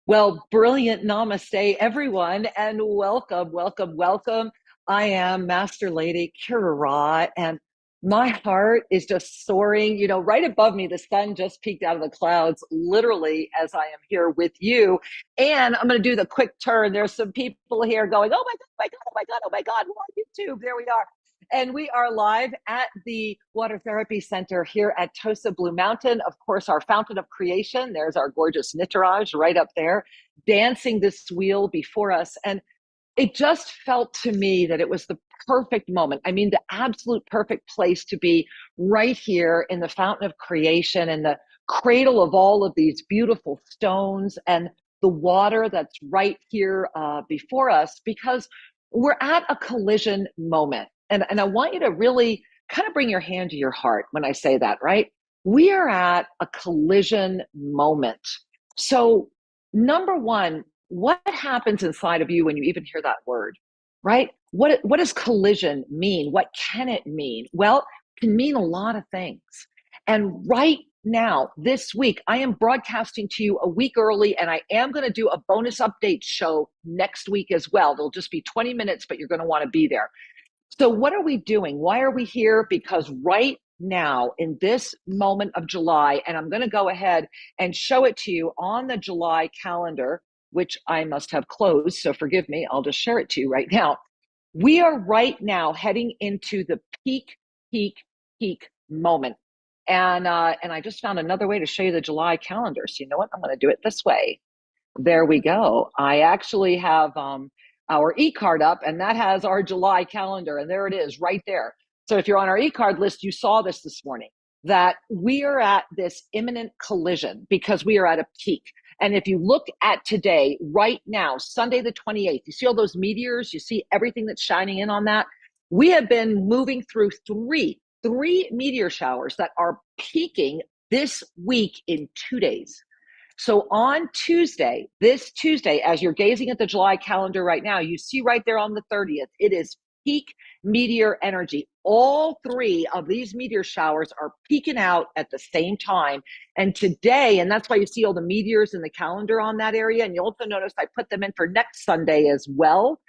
Well, brilliant namaste, everyone, and welcome, welcome, welcome. I am Master Lady Kira Ra, and my heart is just soaring. Right above me, the sun just peeked out of the clouds, literally, as I am here with you. And I'm going to do the quick turn. There's some people here going, oh my God, oh my God, oh my God, we're on YouTube. There we are. And we are live at the Water Therapy Center here at Tosa Blue Mountain. Of course, our fountain of creation. There's our gorgeous Nitaraj right up there, dancing this wheel before us. And it just felt to me that it was the perfect moment. I mean, the absolute perfect place to be, right here in the fountain of creation and the cradle of all of these beautiful stones and the water that's right here before us, because we're at a collision moment. And I want you to really kind of bring your hand to your heart when I say that, right? We are at a collision moment. So, number one, what happens inside of you when you even hear that word, right? What does collision mean? What can it mean? Well, it can mean a lot of things. And right now, this week, I am broadcasting to you a week early, and I am going to do a bonus update show next week as well. It'll just be 20 minutes, but you're going to want to be there. So what are we doing? Why are we here? Because right now, in this moment of July, and I'm going to go ahead and show it to you on the July calendar, which I must have closed, so forgive me, I'll just share it to you right now. We are right now heading into the peak, peak, peak moment. And I just found another way to show you the July calendar. So you know what? I'm going to do it this way. There we go. I actually have our e-card up, and that has our July calendar, and there it is right there. So if you're on our e-card list, you saw this morning, that we are at this imminent collision because we are at a peak. And if you look at today, right now, Sunday the 28th, you see all those meteors, you see everything that's shining in on that. We have been moving through three meteor showers that are peaking this week in 2 days. So on Tuesday, this Tuesday, as you're gazing at the July calendar right now, you see right there on the 30th, it is peak meteor energy. All three of these meteor showers are peaking out at the same time. And today, and that's why you see all the meteors in the calendar on that area. And you also notice I put them in for next Sunday as well.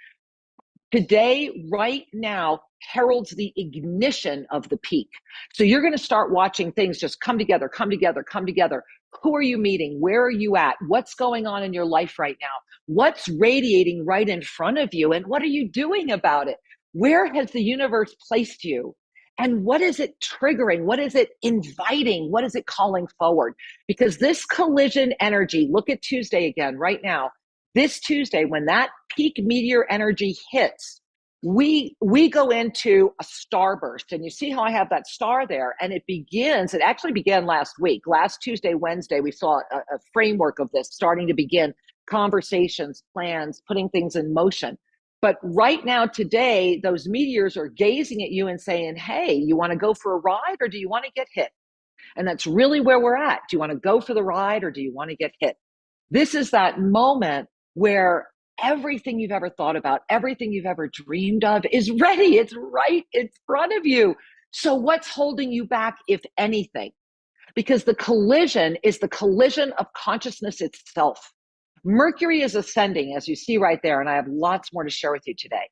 Today, right now, heralds the ignition of the peak. So you're going to start watching things just come together, come together, come together. Who are you meeting? Where are you at? What's going on in your life right now? What's radiating right in front of you? And what are you doing about it? Where has the universe placed you? And what is it triggering? What is it inviting? What is it calling forward? Because this collision energy, look at Tuesday again, right now. This Tuesday, when that peak meteor energy hits, we go into a starburst. And you see how I have that star there, and it actually began last week. Last Tuesday, Wednesday, we saw a framework of this starting to begin, conversations, plans, putting things in motion. But right now, today, those meteors are gazing at you and saying, hey, you want to go for a ride, or do you want to get hit? And that's really where we're at. Do you want to go for the ride, or do you want to get hit? This is that moment where everything you've ever thought about, everything you've ever dreamed of is ready. It's right in front of you. So what's holding you back, if anything? Because the collision is the collision of consciousness itself. Mercury is ascending, as you see right there, and I have lots more to share with you today.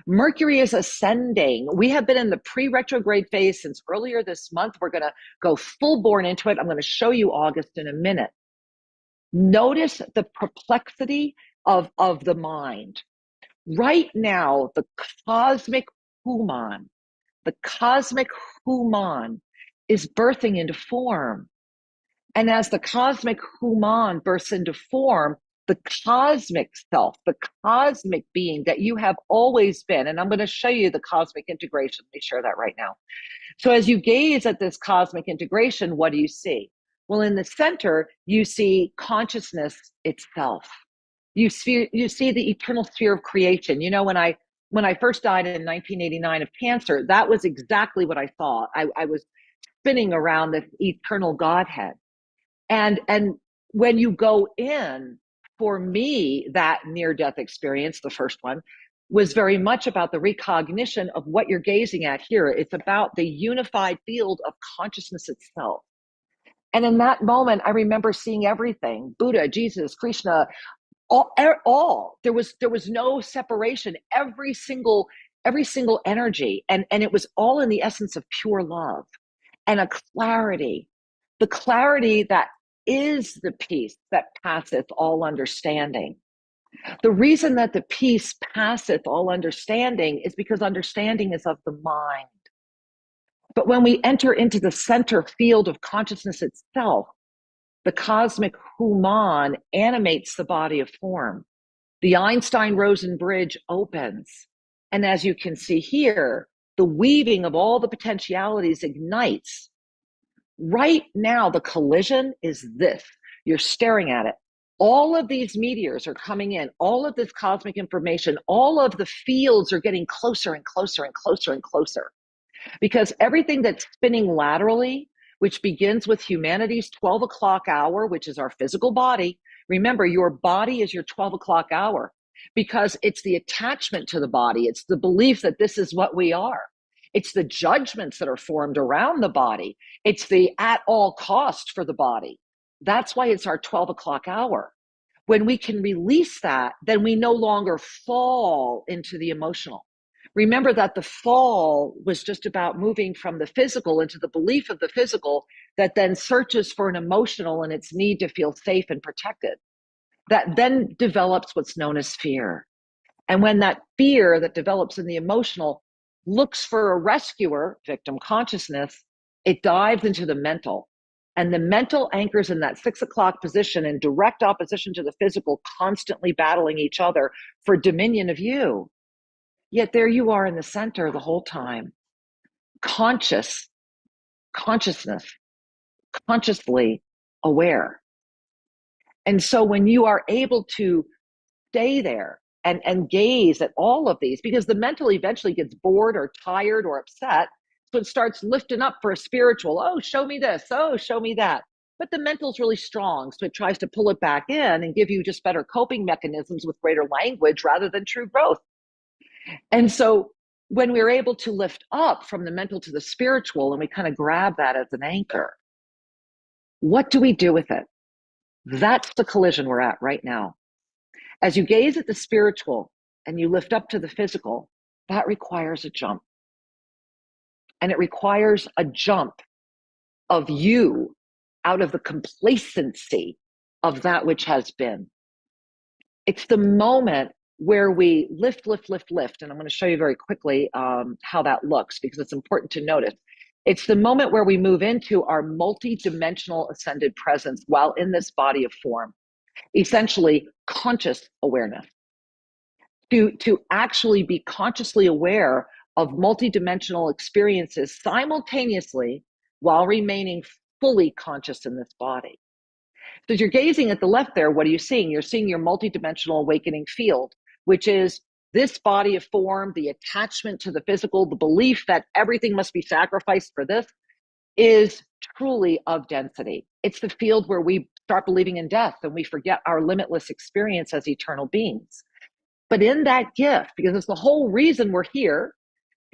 Mercury is ascending. We have been in the pre-retrograde phase since earlier this month. We're going to go full born into it. I'm going to show you August in a minute. Notice the perplexity of the mind. Right now, the cosmic human is birthing into form. And as the cosmic human bursts into form, the cosmic self, the cosmic being that you have always been, and I'm going to show you the cosmic integration. Let me share that right now. So as you gaze at this cosmic integration, what do you see? Well, in the center, you see consciousness itself. You see the eternal sphere of creation. You know, when I first died in 1989 of cancer, that was exactly what I saw. I was spinning around this eternal Godhead. And when you go in, for me, that near-death experience, the first one, was very much about the recognition of what you're gazing at here. It's about the unified field of consciousness itself. And in that moment, I remember seeing everything: Buddha, Jesus, Krishna, all. There was no separation. Every single energy, and it was all in the essence of pure love and a clarity, the clarity that is the peace that passeth all understanding. The reason that the peace passeth all understanding is because understanding is of the mind. But when we enter into the center field of consciousness itself, the cosmic Human animates the body of form. The Einstein-Rosen bridge opens. And as you can see here, the weaving of all the potentialities ignites. Right now, the collision is this. You're staring at it. All of these meteors are coming in, all of this cosmic information, all of the fields are getting closer and closer and closer and closer. Because everything that's spinning laterally, which begins with humanity's 12 o'clock hour, which is our physical body. Remember, your body is your 12 o'clock hour because it's the attachment to the body. It's the belief that this is what we are. It's the judgments that are formed around the body. It's the at all cost for the body. That's why it's our 12 o'clock hour. When we can release that, then we no longer fall into the emotional. Remember that the fall was just about moving from the physical into the belief of the physical that then searches for an emotional and its need to feel safe and protected. That then develops what's known as fear. And when that fear that develops in the emotional looks for a rescuer, victim consciousness, it dives into the mental. And the mental anchors in that 6 o'clock position in direct opposition to the physical, constantly battling each other for dominion of you. Yet there you are in the center the whole time, consciousness, consciously aware. And so when you are able to stay there and gaze at all of these, because the mental eventually gets bored or tired or upset, so it starts lifting up for a spiritual, oh, show me this, oh, show me that. But the mental's really strong, so it tries to pull it back in and give you just better coping mechanisms with greater language rather than true growth. And so when we're able to lift up from the mental to the spiritual and we kind of grab that as an anchor, what do we do with it? That's the collision we're at right now. As you gaze at the spiritual and you lift up to the physical, that requires a jump. And it requires a jump of you out of the complacency of that which has been. It's the moment where we lift. And I'm going to show you very quickly how that looks because it's important to notice. It's the moment where we move into our multi-dimensional ascended presence while in this body of form, essentially conscious awareness. To actually be consciously aware of multi-dimensional experiences simultaneously while remaining fully conscious in this body. So as you're gazing at the left there, what are you seeing? You're seeing your multidimensional awakening field, which is this body of form, the attachment to the physical, the belief that everything must be sacrificed for this is truly of density. It's the field where we start believing in death and we forget our limitless experience as eternal beings. But in that gift, because it's the whole reason we're here,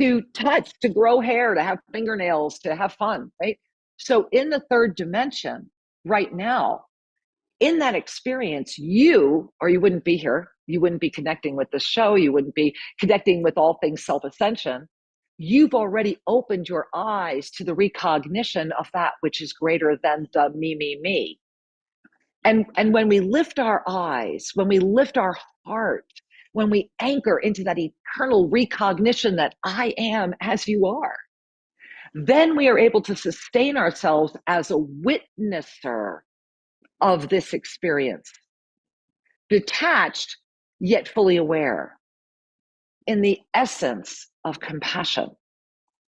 to touch, to grow hair, to have fingernails, to have fun, right? So in the third dimension, right now, in that experience, you wouldn't be here. You wouldn't be connecting with the show. You wouldn't be connecting with all things self-ascension. You've already opened your eyes to the recognition of that which is greater than the me. And when we lift our eyes, when we lift our heart, when we anchor into that eternal recognition that I am as you are, then we are able to sustain ourselves as a witnesser of this experience, detached yet fully aware in the essence of compassion.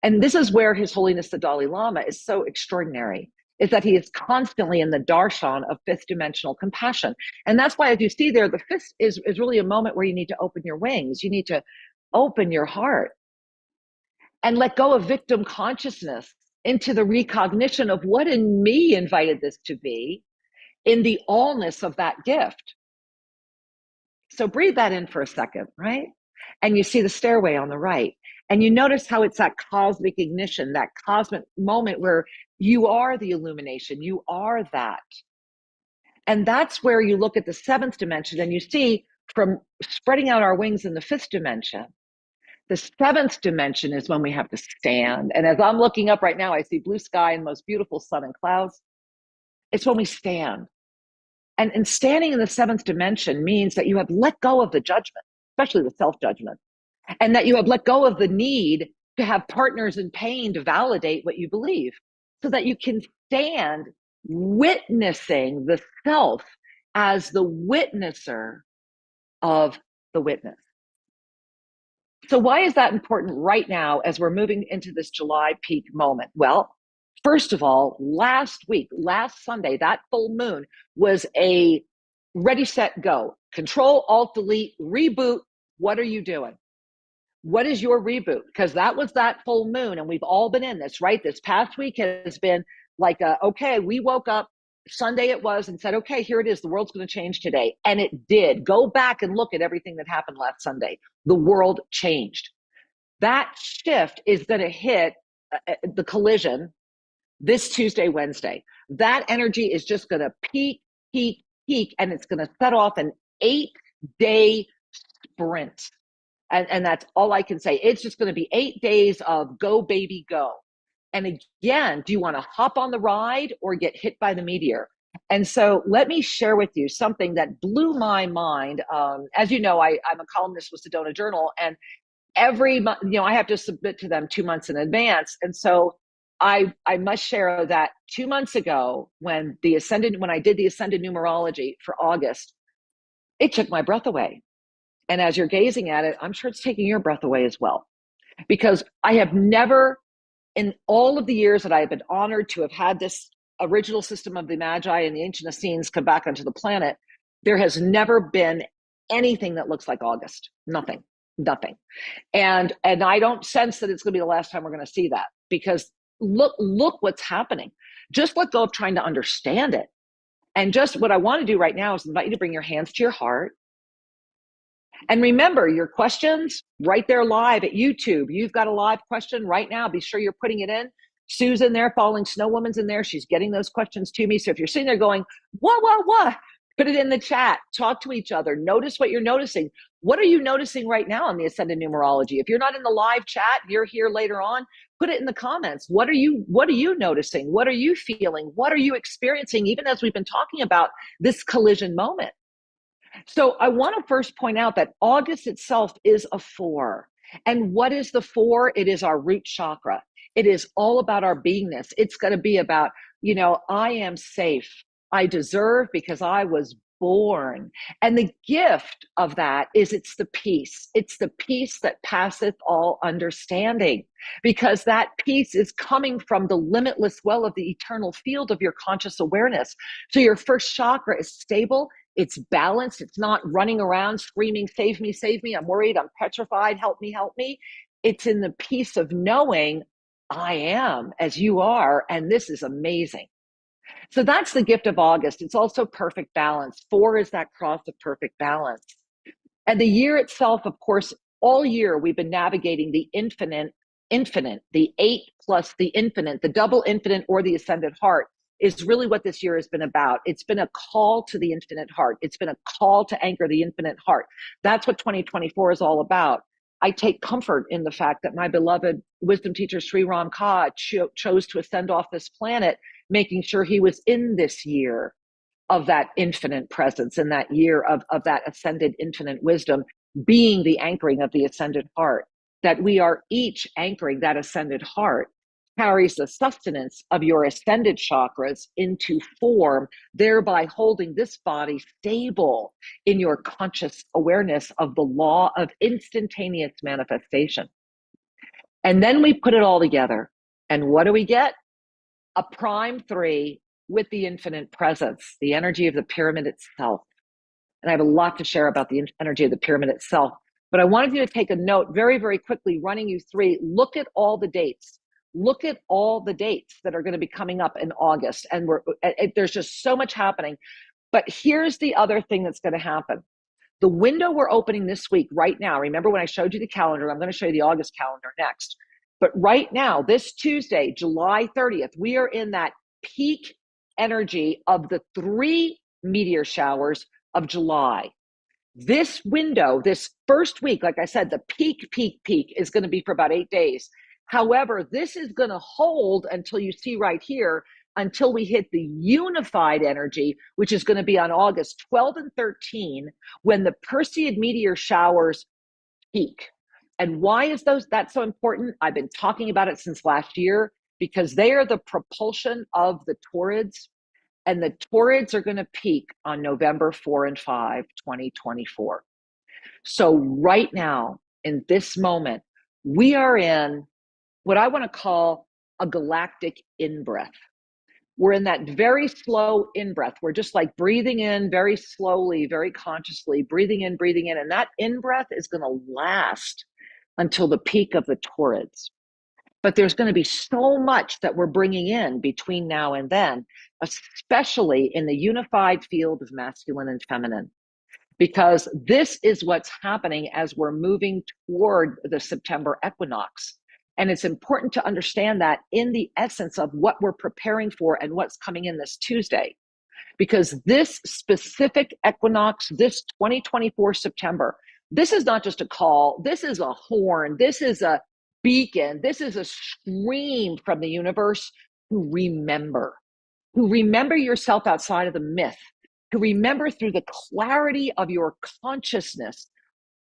And this is where His Holiness the Dalai Lama is so extraordinary, is that he is constantly in the darshan of fifth dimensional compassion. And that's why, as you see there, the fifth is really a moment where you need to open your wings. You need to open your heart and let go of victim consciousness into the recognition of what in me invited this to be in the allness of that gift. So breathe that in for a second, right? And you see the stairway on the right. And you notice how it's that cosmic ignition, that cosmic moment where you are the illumination, you are that. And that's where you look at the seventh dimension and you see from spreading out our wings in the fifth dimension, the seventh dimension is when we have to stand. And as I'm looking up right now, I see blue sky and most beautiful sun and clouds. It's when we stand. And standing in the seventh dimension means that you have let go of the judgment, especially the self-judgment, and that you have let go of the need to have partners in pain to validate what you believe, so that you can stand witnessing the self as the witnesser of the witness. So why is that important right now as we're moving into this July peak moment? Well, first of all, last week, last Sunday, that full moon was a ready, set, go. Control, Alt, Delete, reboot. What are you doing? What is your reboot? Because that was that full moon, and we've all been in this, right? This past week has been like, okay, we woke up, Sunday it was, and said, okay, here it is. The world's going to change today. And it did. Go back and look at everything that happened last Sunday. The world changed. That shift is going to hit the collision this Tuesday, Wednesday. That energy is just going to peak, peak, peak, and it's going to set off an 8-day sprint. And that's all I can say. It's just going to be 8 days of go, baby, go. And again, do you want to hop on the ride or get hit by the meteor? And so let me share with you something that blew my mind. As you know, I'm a columnist with Sedona Journal, and every month, I have to submit to them 2 months in advance. And so I must share that 2 months ago, when I did the Ascended numerology for August, it took my breath away. And as you're gazing at it, I'm sure it's taking your breath away as well. Because I have never, in all of the years that I have been honored to have had this original system of the Magi and the ancient Essenes come back onto the planet, there has never been anything that looks like August. Nothing. And I don't sense that it's going to be the last time we're going to see that, because look what's happening. Just let go of trying to understand it. And just what I want to do right now is invite you to bring your hands to your heart. And remember, your questions right there live at YouTube. You've got a live question right now. Be sure you're putting it in. Sue's in there, Falling Snow Woman's in there. She's getting those questions to me. So if you're sitting there going, what? Put it in the chat. Talk to each other. Notice what you're noticing. What are you noticing right now on the Ascended numerology? If you're not in the live chat, you're here later on, put it in the comments. What are you noticing? What are you feeling? What are you experiencing, even as we've been talking about this collision moment? So I want to first point out that August itself is a 4. And what is the 4? It is our root chakra. It is all about our beingness. It's going to be about, I am safe. I deserve because I was born. And the gift of that is it's the peace. It's the peace that passeth all understanding, because that peace is coming from the limitless well of the eternal field of your conscious awareness. So your first chakra is stable. It's balanced. It's not running around screaming, save me, I'm worried, I'm petrified, help me. It's in the peace of knowing I am as you are, and this is amazing. So that's the gift of August. It's also perfect balance. 4 is that cross of perfect balance. And the year itself, of course, all year we've been navigating the infinite, the 8 plus the infinite, the double infinite, or the ascended heart, is really what this year has been about. It's been a call to the infinite heart. It's been a call to anchor the infinite heart. That's what 2024 is all about. I take comfort in the fact that my beloved wisdom teacher, Sri Ram Ka, chose to ascend off this planet, making sure he was in this year of that infinite presence, in that year of that ascended infinite wisdom, being the anchoring of the ascended heart, that we are each anchoring that ascended heart, carries the sustenance of your ascended chakras into form, thereby holding this body stable in your conscious awareness of the law of instantaneous manifestation. And then we put it all together. And what do we get? A prime 3 with the infinite presence, the energy of the pyramid itself. And I have a lot to share about the energy of the pyramid itself. But I wanted you to take a note very, very quickly, running you 3. Look at all the dates. Look at all the dates that are going to be coming up in August. And there's just so much happening. But here's the other thing that's going to happen. The window we're opening this week, right now, remember when I showed you the calendar, I'm going to show you the August calendar next. But right now, this Tuesday, July 30th, we are in that peak energy of the 3 meteor showers of July. This window, this first week, like I said, the peak is going to be for about 8 days. However, this is going to hold until you see right here, until we hit the unified energy, which is going to be on August 12 and 13, when the Perseid meteor showers peak. And why is that so important? I've been talking about it since last year, because they are the propulsion of the Taurids, and the Taurids are going to peak on November 4 and 5, 2024. So right now, in this moment, we are in what I want to call a galactic in-breath. We're in that very slow in-breath. We're just like breathing in very slowly, very consciously, breathing in. And that in-breath is going to last until the peak of the Taurids. But there's going to be so much that we're bringing in between now and then, especially in the unified field of masculine and feminine, because this is what's happening as we're moving toward the September equinox. And it's important to understand that in the essence of what we're preparing for and what's coming in this Tuesday, because this specific equinox, this 2024 September, this is not just a call, this is a horn, this is a beacon, this is a scream from the universe to remember yourself outside of the myth, to remember through the clarity of your consciousness,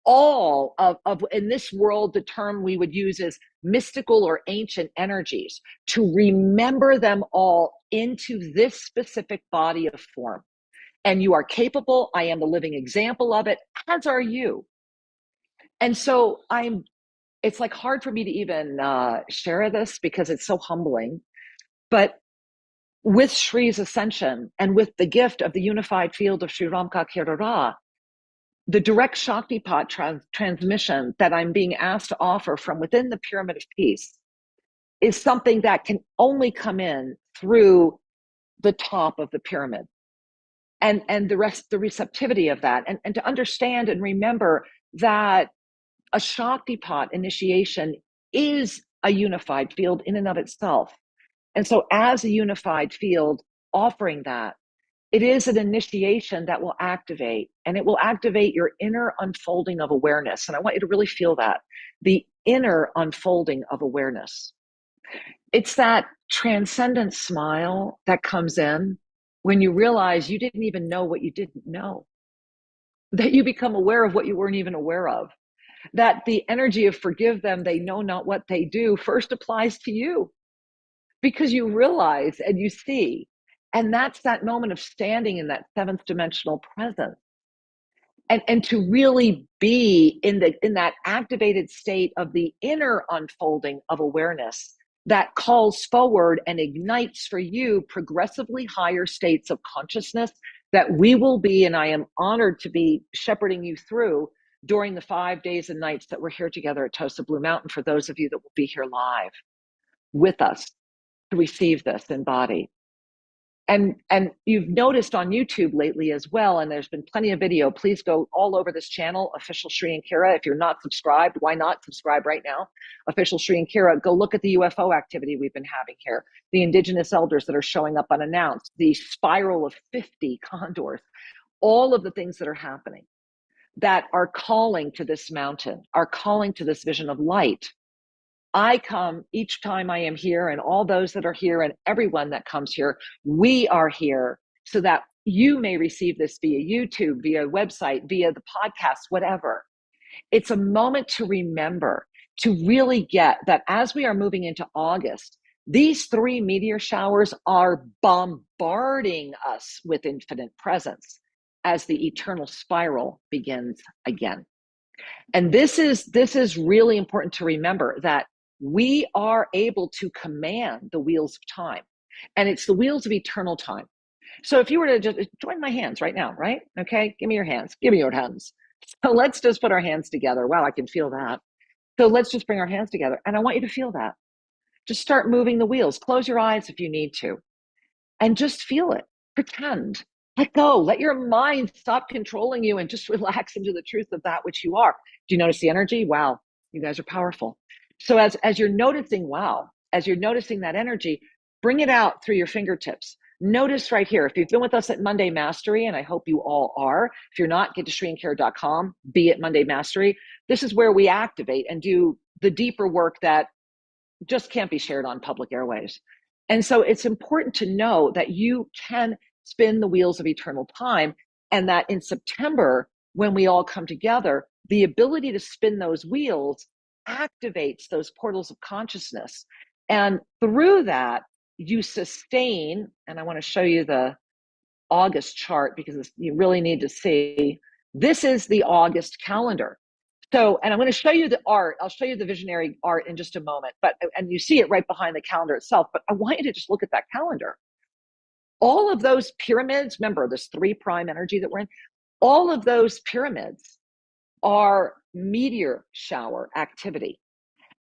all of in this world, the term we would use is mystical or ancient energies, to remember them all into this specific body of form. And you are capable. I am the living example of it, as are you. And so it's like hard for me to even share this because it's so humbling. But with Shri's ascension and with the gift of the unified field of Sri MLKR, the direct Shaktipat transmission that I'm being asked to offer from within the Pyramid of Peace is something that can only come in through the top of the pyramid. And the receptivity of that, and to understand and remember that a Shaktipat initiation is a unified field in and of itself. And so as a unified field offering that, it is an initiation that will activate, and it will activate your inner unfolding of awareness. And I want you to really feel that, the inner unfolding of awareness. It's that transcendent smile that comes in when you realize you didn't even know what you didn't know, that you become aware of what you weren't even aware of, that the energy of forgive them, they know not what they do, first applies to you because you realize and you see. And that's that moment of standing in that 7th dimensional presence. And to really be in that activated state of the inner unfolding of awareness that calls forward and ignites for you progressively higher states of consciousness that we will be, and I am honored to be shepherding you through during the 5 days and nights that we're here together at Tosa Blue Mountain, for those of you that will be here live with us to receive this in body. And you've noticed on YouTube lately as well, and there's been plenty of video. Please go all over this channel, OfficialSriandKira. If you're not subscribed, why not subscribe right now? OfficialSriandKira. Go look at the UFO activity we've been having here, the indigenous elders that are showing up unannounced, the spiral of 50 condors, all of the things that are happening that are calling to this mountain, are calling to this vision of light. I come each time I am here, and all those that are here and everyone that comes here, we are here so that you may receive this via YouTube, via website, via the podcast, whatever. It's a moment to remember, to really get that as we are moving into August, these 3 meteor showers are bombarding us with infinite presence as the eternal spiral begins again. And this is really important to remember, that we are able to command the wheels of time, and it's the wheels of eternal time. So if you were to just join my hands right now, right? Okay, give me your hands. Give me your hands. So let's just put our hands together. Wow, I can feel that. So let's just bring our hands together, and I want you to feel that. Just start moving the wheels. Close your eyes if you need to, and just feel it. Pretend Let go. Let your mind stop controlling you and just relax into the truth of that which you are. Do you notice the energy? Wow, you guys are powerful. So as you're noticing, wow, as you're noticing that energy, bring it out through your fingertips. Notice right here, if you've been with us at Monday Mastery, and I hope you all are, if you're not, get to SriandKira.com, be at Monday Mastery. This is where we activate and do the deeper work that just can't be shared on public airways. And so it's important to know that you can spin the wheels of eternal time, and that in September, when we all come together, the ability to spin those wheels activates those portals of consciousness. And through that, you sustain, and I want to show you the August chart because you really need to see, this is the August calendar. So, and I'm going to show you the art. I'll show you the visionary art in just a moment, and you see it right behind the calendar itself, but I want you to just look at that calendar. All of those pyramids, remember this 3 prime energy that we're in, all of those pyramids are meteor shower activity.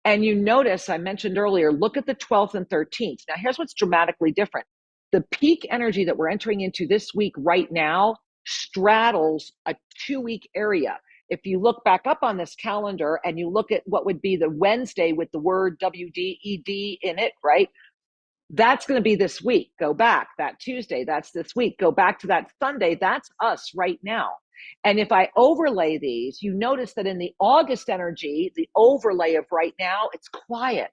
And you notice, I mentioned earlier, look at the 12th and 13th. Now, here's what's dramatically different. The peak energy that we're entering into this week right now straddles a 2-week area. If you look back up on this calendar and you look at what would be the Wednesday with the word WDED in it, right? That's going to be this week. Go back. That Tuesday, that's this week. Go back to that Sunday. That's us right now. And if I overlay these, you notice that in the August energy, the overlay of right now, it's quiet.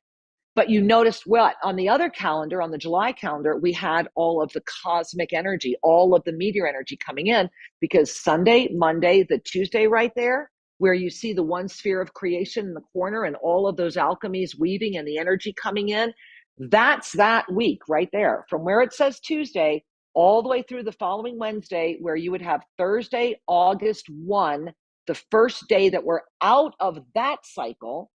But you noticed what? On the other calendar, on the July calendar, we had all of the cosmic energy, all of the meteor energy coming in, because Sunday, Monday, the Tuesday right there, where you see the one sphere of creation in the corner and all of those alchemies weaving and the energy coming in, that's that week right there. From where it says Tuesday, all the way through the following Wednesday, where you would have Thursday, August 1, the first day that we're out of that cycle,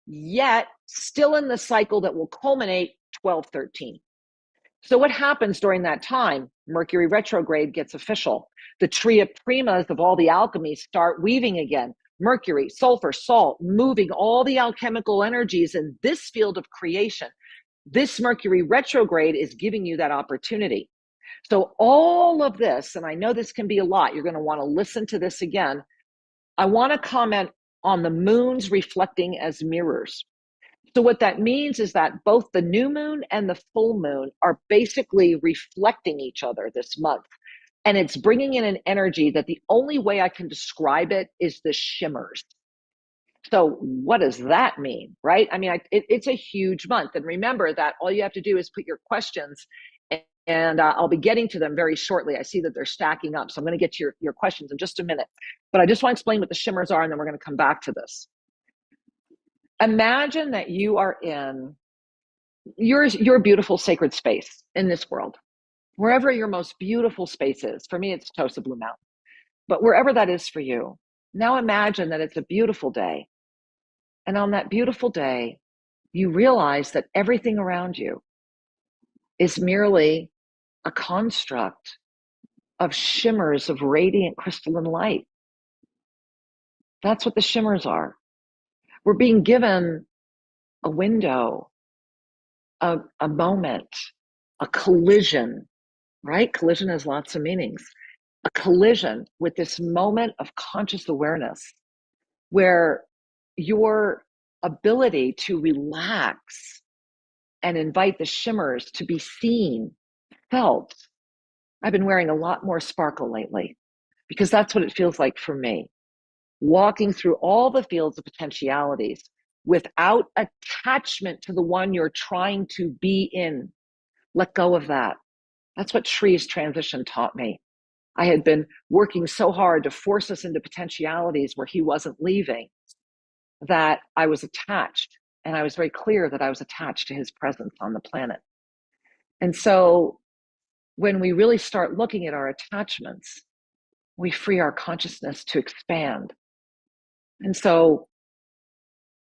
yet still in the cycle that will culminate 12-13. So what happens during that time? Mercury retrograde gets official. The tria primas of all the alchemies start weaving again. Mercury, sulfur, salt, moving all the alchemical energies in this field of creation. This Mercury retrograde is giving you that opportunity. So all of this, and I know this can be a lot, you're going to want to listen to this again. I want to comment on the moons reflecting as mirrors. So what that means is that both the new moon and the full moon are basically reflecting each other this month. And it's bringing in an energy that the only way I can describe it is the shimmers. So what does that mean, right? I mean, it's a huge month. And remember that all you have to do is put your questions, and I'll be getting to them very shortly. I see that they're stacking up. So I'm going to get to your questions in just a minute. But I just want to explain what the shimmers are, and then we're going to come back to this. Imagine that you are in your beautiful sacred space in this world, wherever your most beautiful space is. For me, it's Tosa Blue Mountain. But wherever that is for you, now imagine that it's a beautiful day. And on that beautiful day, you realize that everything around you is merely a construct of shimmers of radiant crystalline light. That's what the shimmers are. We're being given a window, a moment, a collision, right? Collision has lots of meanings. A collision with this moment of conscious awareness where your ability to relax and invite the shimmers to be seen, felt. I've been wearing a lot more sparkle lately because that's what it feels like for me. Walking through all the fields of potentialities without attachment to the one you're trying to be in. Let go of that. That's what Shri's transition taught me. I had been working so hard to force us into potentialities where he wasn't leaving, that I was attached. And I was very clear that I was attached to his presence on the planet. And so when we really start looking at our attachments, we free our consciousness to expand. And so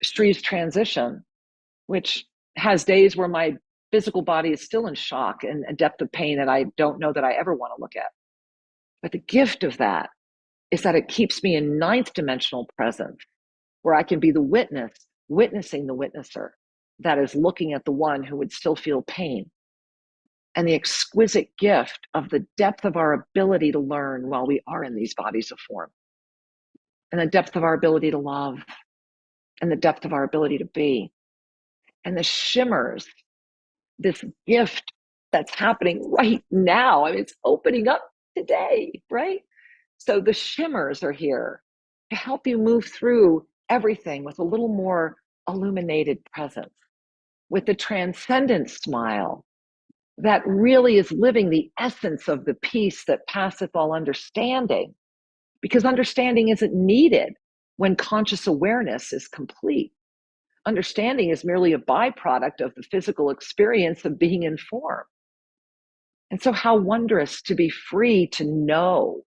Shri's transition, which has days where my physical body is still in shock and a depth of pain that I don't know that I ever want to look at. But the gift of that is that it keeps me in 9th dimensional presence, where I can be the witness, witnessing the witnesser that is looking at the one who would still feel pain. and the exquisite gift of the depth of our ability to learn while we are in these bodies of form, and the depth of our ability to love, and the depth of our ability to be, and the shimmers, this gift that's happening right now. I mean, it's opening up today, right? So the shimmers are here to help you move through everything with a little more illuminated presence, with the transcendent smile that really is living the essence of the peace that passeth all understanding, because understanding isn't needed when conscious awareness is complete. Understanding is merely a byproduct of the physical experience of being in form. And so how wondrous to be free to know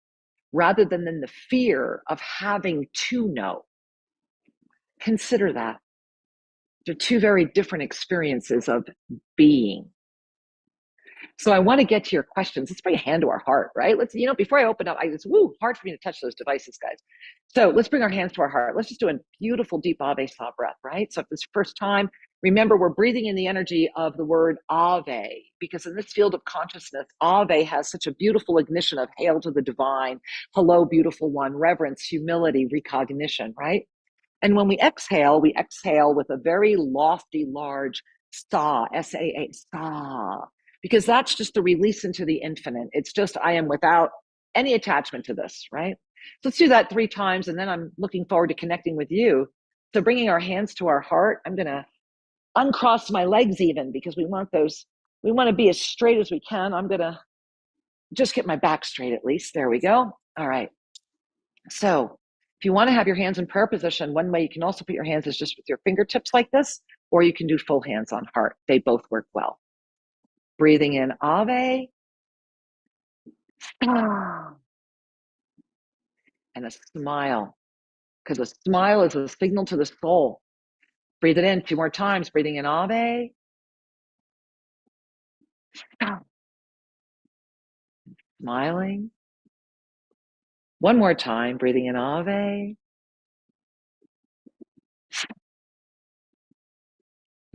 rather than in the fear of having to know. Consider that. They're two very different experiences of being. So I want to get to your questions. Let's bring a hand to our heart, right? Let's, before I open up, it's hard for me to touch those devices, guys. So let's bring our hands to our heart. Let's just do a beautiful deep Ave Sa breath, right? So if this first time, remember we're breathing in the energy of the word Ave, because in this field of consciousness, Ave has such a beautiful ignition of hail to the divine, hello, beautiful one, reverence, humility, recognition, right? And when we exhale with a very lofty, large sa, S-A-A, sa, because that's just the release into the infinite. It's just, I am without any attachment to this, right? So let's do that 3 times, and then I'm looking forward to connecting with you. So bringing our hands to our heart, I'm going to uncross my legs even, because we want to be as straight as we can. I'm going to just get my back straight at least. There we go. All right. So if you want to have your hands in prayer position, one way you can also put your hands is just with your fingertips like this, or you can do full hands on heart. They both work well. Breathing in Ave. And a smile, because a smile is a signal to the soul. Breathe it in 2 more times, breathing in Ave. Smiling. 1 more time, breathing in Ave.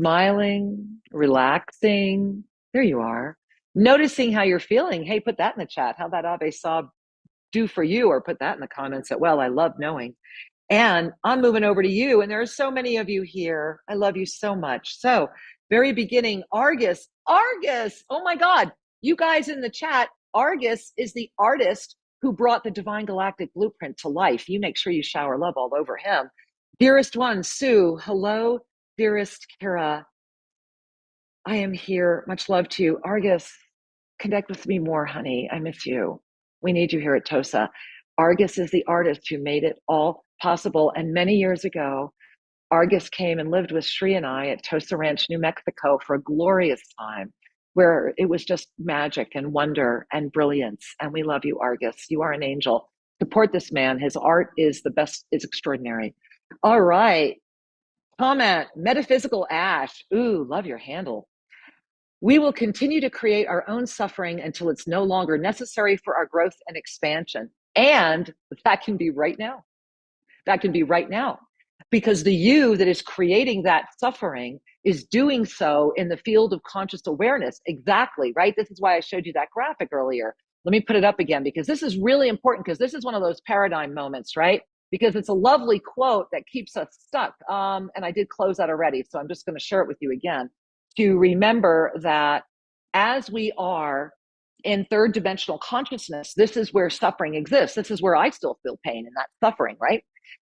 Smiling, relaxing. There you are. Noticing how you're feeling. Hey, put that in the chat. How that Ave Sa do for you, or put that in the comments that, well, I love knowing. And I'm moving over to you. And there are so many of you here. I love you so much. So very beginning, Argus, oh my God, you guys in the chat, Argus is the artist who brought the Divine Galactic Blueprint to life. You make sure you shower love all over him. Dearest one, Sue, hello, dearest Kira. I am here. Much love to you. Argus, connect with me more, honey. I miss you. We need you here at TOSA. Argus is the artist who made it all possible. And many years ago, Argus came and lived with Sri and I at TOSA Ranch, New Mexico for a glorious time where it was just magic and wonder and brilliance. And we love you, Argus. You are an angel. Support this man. His art is the best, is extraordinary. All right. Comment, Metaphysical Ash. Ooh, love your handle. We will continue to create our own suffering until it's no longer necessary for our growth and expansion. And that can be right now. That can be right now. Because the you that is creating that suffering is doing so in the field of conscious awareness. Exactly, right? This is why I showed you that graphic earlier. Let me put it up again, because this is really important, because this is one of those paradigm moments, right? Because it's a lovely quote that keeps us stuck. And I did close that already, so I'm just going to share it with you again. To remember that as we are in 3rd dimensional consciousness, this is where suffering exists. This is where I still feel pain and that suffering, right?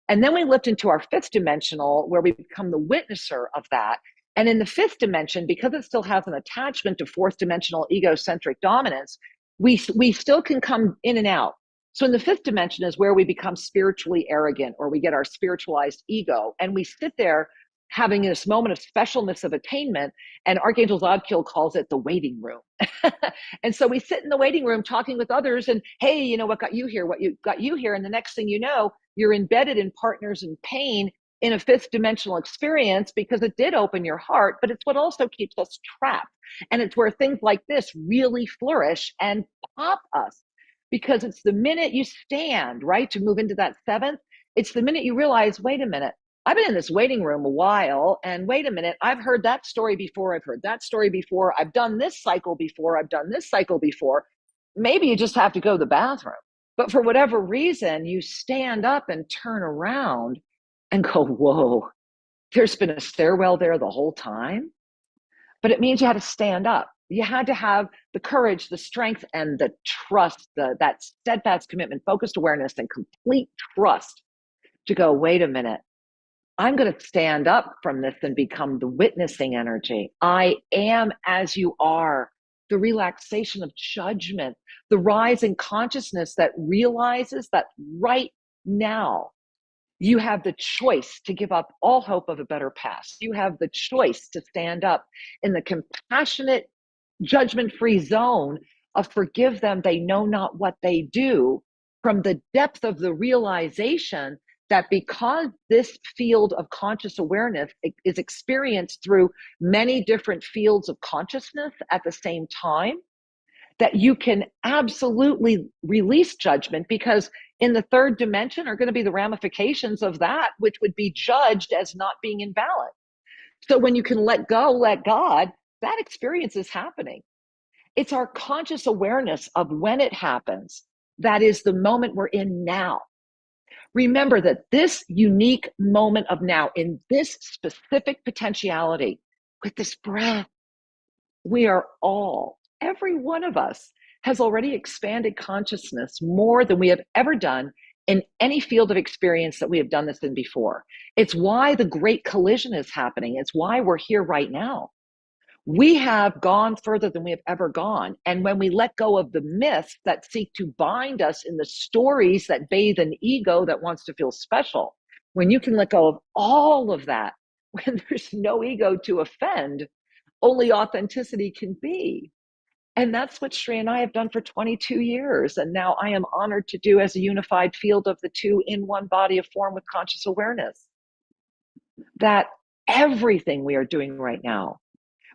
And then we lift into our 5th dimensional, where we become the witnesser of that. And in the 5th dimension, because it still has an attachment to 4th dimensional egocentric dominance, we still can come in and out. So in the 5th dimension is where we become spiritually arrogant, or we get our spiritualized ego. And we sit there having this moment of specialness of attainment, and Archangel Zadkiel calls it the waiting room. And so we sit in the waiting room talking with others, and hey, what got you here, and the next thing you know, you're embedded in partners in pain in a 5th dimensional experience, because it did open your heart, but it's what also keeps us trapped. And it's where things like this really flourish and pop us, because it's the minute you stand, right, to move into that 7th, it's the minute you realize, wait a minute, I've been in this waiting room a while, and wait a minute, I've heard that story before. I've heard that story before. I've done this cycle before. I've done this cycle before. Maybe you just have to go to the bathroom. But for whatever reason, you stand up and turn around and go, whoa, there's been a stairwell there the whole time. But it means you had to stand up. You had to have the courage, the strength, and the trust, that steadfast commitment, focused awareness, and complete trust to go, wait a minute. I'm going to stand up from this and become the witnessing energy. I am as you are. The relaxation of judgment, the rise in consciousness that realizes that right now you have the choice to give up all hope of a better past. You have the choice to stand up in the compassionate, judgment-free zone of forgive them, they know not what they do, from the depth of the realization that because this field of conscious awareness is experienced through many different fields of consciousness at the same time, that you can absolutely release judgment, because in the third dimension are going to be the ramifications of that, which would be judged as not being in balance. So when you can let go, let God, that experience is happening. It's our conscious awareness of when it happens that is the moment we're in now. Remember that this unique moment of now, in this specific potentiality, with this breath, we are all, every one of us, has already expanded consciousness more than we have ever done in any field of experience that we have done this in before. It's why the great collision is happening. It's why we're here right now. We have gone further than we have ever gone. And when we let go of the myths that seek to bind us in the stories that bathe an ego that wants to feel special, when you can let go of all of that, when there's no ego to offend, only authenticity can be. And that's what Sri and I have done for 22 years. And now I am honored to do as a unified field of the two in one body of form with conscious awareness. That everything we are doing right now,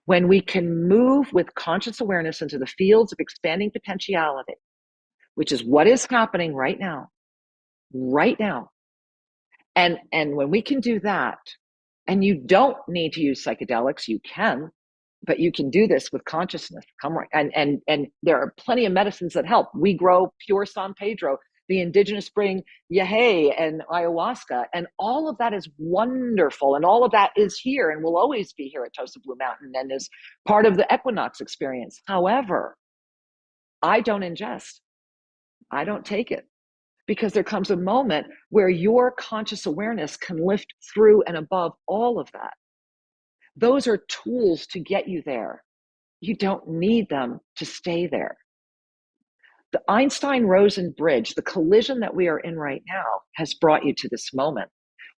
when we can move with conscious awareness into the fields of expanding potentiality, which is what is happening right now, and when we can do that, and you don't need to use psychedelics, you can, but you can do this with consciousness. Come right, and there are plenty of medicines that help. We grow pure San Pedro, the indigenous spring yahe and ayahuasca, and all of that is wonderful, and all of that is here and will always be here at Tosa Blue Mountain and is part of the equinox experience. However, I don't ingest, I don't take it, because there comes a moment where your conscious awareness can lift through and above all of that. Those are tools to get you there. You don't need them to stay there. The Einstein-Rosen bridge, the collision that we are in right now, has brought you to this moment.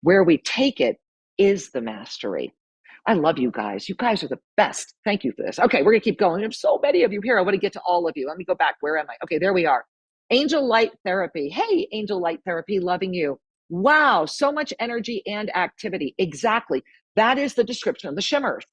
Where we take it is the mastery. I love you guys. You guys are the best. Thank you for this. Okay, we're going to keep going. There's so many of you here. I want to get to all of you. Let me go back. Where am I? Okay, there we are. Angel Light Therapy. Hey, Angel Light Therapy, loving you. Wow, so much energy and activity. Exactly. That is the description of the shimmers.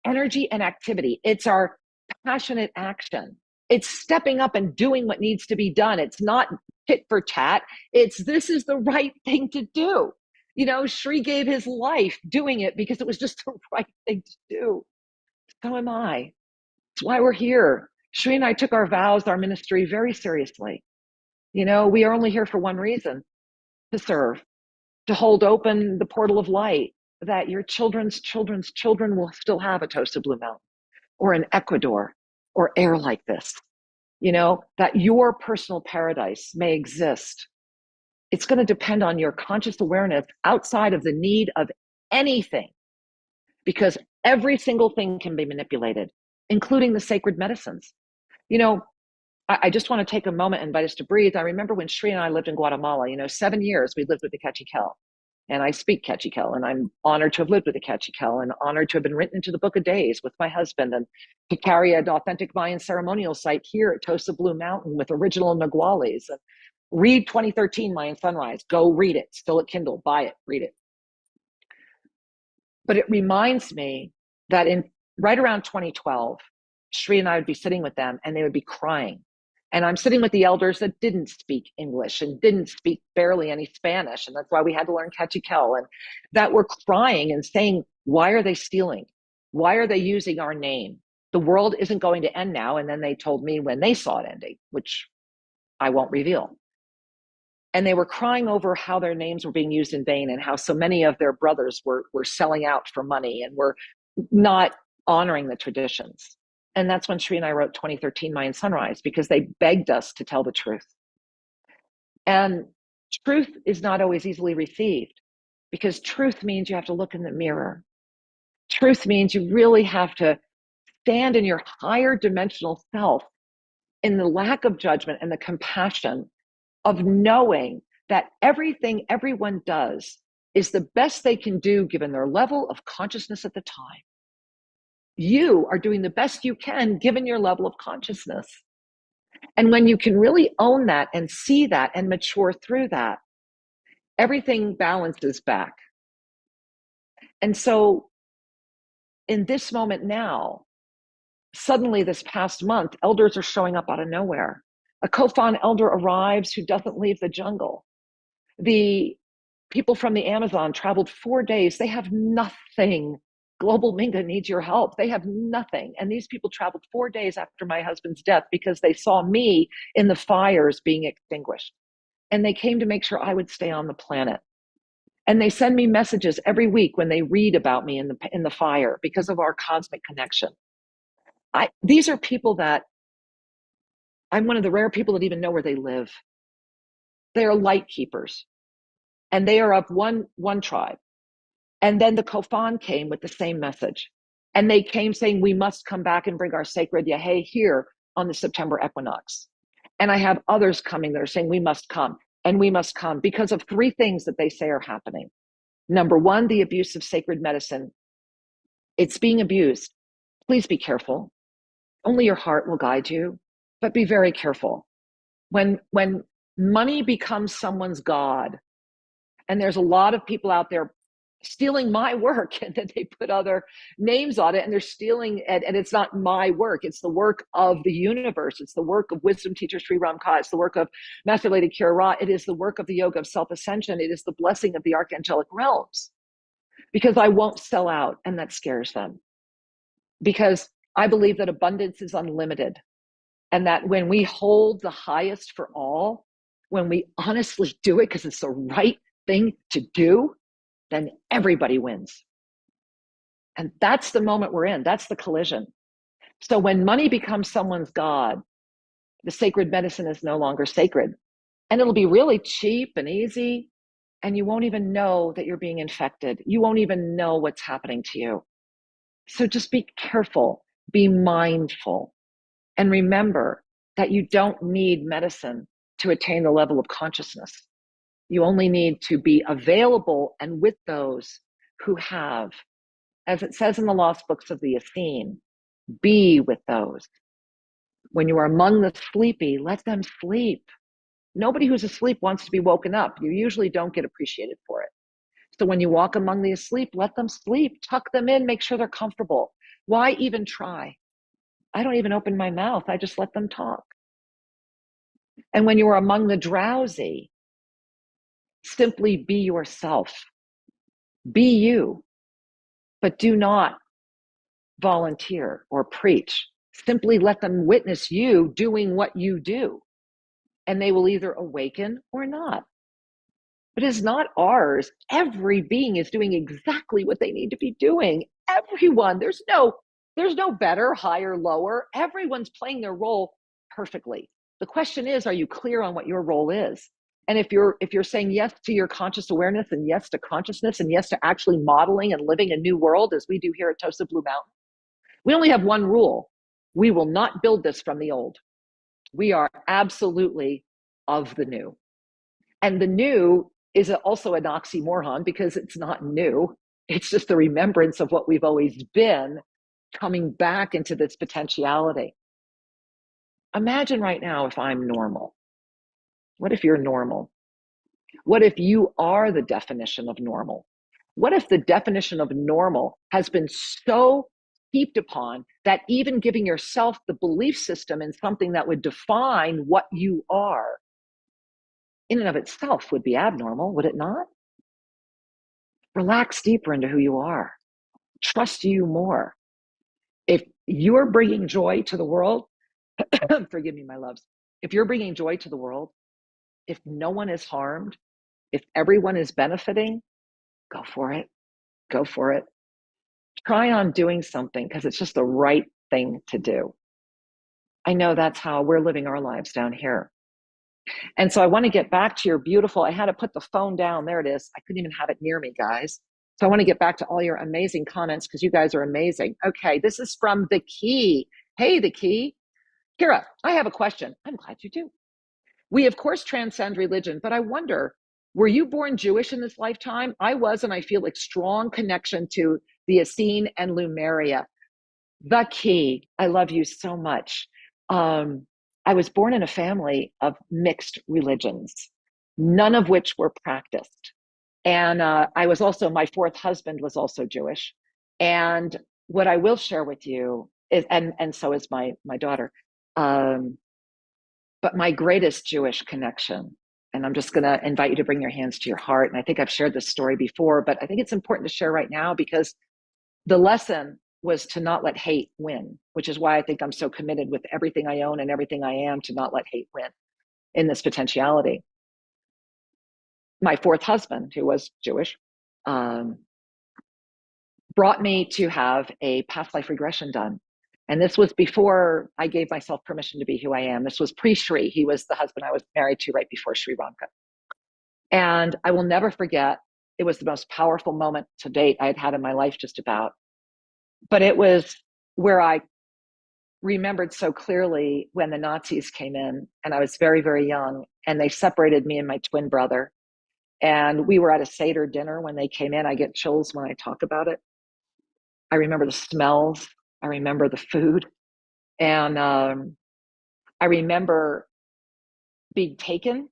Energy and activity. It's our passionate action. It's stepping up and doing what needs to be done. It's not tit for tat. It's this is the right thing to do. You know, Sri gave his life doing it because it was just the right thing to do. So am I. It's why we're here. Sri and I took our vows, our ministry very seriously. You know, we are only here for one reason: to serve, to hold open the portal of light that your children's children's children will still have a Tosa Blue Mountain or in Ecuador or air like this. You know, that your personal paradise may exist. It's going to depend on your conscious awareness outside of the need of anything, because every single thing can be manipulated, including the sacred medicines. You know, I just want to take a moment and invite us to breathe. I remember when Sri and I lived in Guatemala, you know, 7 years we lived with the Quechiquel. And I speak Quechiquel, and I'm honored to have lived with the Quechiquel and honored to have been written into the Book of Days with my husband, and to carry an authentic Mayan ceremonial site here at Tosa Blue Mountain with original Naguales. And read 2013 Mayan Sunrise. Go read it. Still at Kindle. Buy it. Read it. But it reminds me that in right around 2012, Sri and I would be sitting with them and they would be crying And I'm sitting with the elders that didn't speak English and didn't speak barely any Spanish. And that's why we had to learn Cachiquel, and that were crying and saying, why are they stealing? Why are they using our name? The world isn't going to end now. And then they told me when they saw it ending, which I won't reveal. And they were crying over how their names were being used in vain and how so many of their brothers were selling out for money and were not honoring the traditions. And that's when Sri and I wrote 2013 Mayan Sunrise, because they begged us to tell the truth. And truth is not always easily received, because truth means you have to look in the mirror. Truth means you really have to stand in your higher dimensional self in the lack of judgment and the compassion of knowing that everything everyone does is the best they can do given their level of consciousness at the time. You are doing the best you can given your level of consciousness. And when you can really own that and see that and mature through that, everything balances back. And so in this moment now, suddenly this past month, elders are showing up out of nowhere. A Kofan elder arrives who doesn't leave the jungle. The people from the Amazon traveled 4 days. They have nothing. Global Minga needs your help. They have nothing. And these people traveled 4 days after my husband's death because they saw me in the fires being extinguished. And they came to make sure I would stay on the planet. And they send me messages every week when they read about me in the fire because of our cosmic connection. These are people that I'm one of the rare people that even know where they live. They are light keepers, and they are of one tribe. And then the Kofan came with the same message. And they came saying, we must come back and bring our sacred Yahe here on the September equinox. And I have others coming that are saying, we must come, and we must come because of 3 things that they say are happening. Number 1, the abuse of sacred medicine. It's being abused. Please be careful. Only your heart will guide you, but be very careful. When money becomes someone's God, and there's a lot of people out there stealing my work, and then they put other names on it, and they're stealing it, and it's not my work. It's the work of the universe. It's the work of wisdom teacher Sri Ramka. It's the work of Master Lady Kira. It is the work of the Yoga of Self-Ascension. It is the blessing of the archangelic realms, because I won't sell out, and that scares them, because I believe that abundance is unlimited, and that when we hold the highest for all, when we honestly do it because it's the right thing to do, then everybody wins. And that's the moment we're in. That's the collision. So when money becomes someone's God, the sacred medicine is no longer sacred. And it'll be really cheap and easy, and you won't even know that you're being infected. You won't even know what's happening to you. So just be careful, be mindful, and remember that you don't need medicine to attain the level of consciousness. You only need to be available and with those who have, as it says in the lost books of the Essene, be with those. When you are among the sleepy, let them sleep. Nobody who's asleep wants to be woken up. You usually don't get appreciated for it. So when you walk among the asleep, let them sleep, tuck them in, make sure they're comfortable. Why even try? I don't even open my mouth. I just let them talk. And when you are among the drowsy, simply be yourself. Be you, but do not volunteer or preach. Simply let them witness you doing what you do, and they will either awaken or not. But it's not ours. Every being is doing exactly what they need to be doing. Everyone. There's no better, higher, lower. Everyone's playing their role perfectly. The question is, are you clear on what your role is? And if you're saying yes to your conscious awareness, and yes to consciousness, and yes to actually modeling and living a new world, as we do here at Tosa Blue Mountain, we only have one rule. We will not build this from the old. We are absolutely of the new. And the new is also an oxymoron, because it's not new. It's just the remembrance of what we've always been, coming back into this potentiality. Imagine right now if I'm normal. What if you're normal? What if you are the definition of normal? What if the definition of normal has been so heaped upon, that even giving yourself the belief system in something that would define what you are in and of itself would be abnormal, would it not? Relax deeper into who you are. Trust you more. If you're bringing joy to the world, forgive me, my loves, if you're bringing joy to the world, if no one is harmed, if everyone is benefiting, go for it. Go for it. Try on doing something because it's just the right thing to do. I know that's how we're living our lives down here. And so I want to get back to your beautiful, I had to put the phone down. There it is. I couldn't even have it near me, guys. So I want to get back to all your amazing comments because you guys are amazing. Okay, this is from The Key. Hey, The Key. Kira, I have a question. I'm glad you do. We, of course, transcend religion, but I wonder, were you born Jewish in this lifetime? I was, and I feel a strong connection to the Essene and Lemuria. The Key, I love you so much. I was born in a family of mixed religions, none of which were practiced. And I was also, my fourth husband was also Jewish. And what I will share with you is, and so is my daughter, but my greatest Jewish connection, and I'm just going to invite you to bring your hands to your heart. And I think I've shared this story before, but I think it's important to share right now because the lesson was to not let hate win, which is why I think I'm so committed with everything I own and everything I am to not let hate win in this potentiality. My fourth husband, who was Jewish, brought me to have a past life regression done. And this was before I gave myself permission to be who I am. This was pre-Sri. He was the husband I was married to right before Sri Ramka. And I will never forget, it was the most powerful moment to date I had had in my life, just about. But it was where I remembered so clearly when the Nazis came in, and I was very, very young, and they separated me and my twin brother. And we were at a Seder dinner when they came in. I get chills when I talk about it. I remember the smells. I remember the food. And I remember being taken.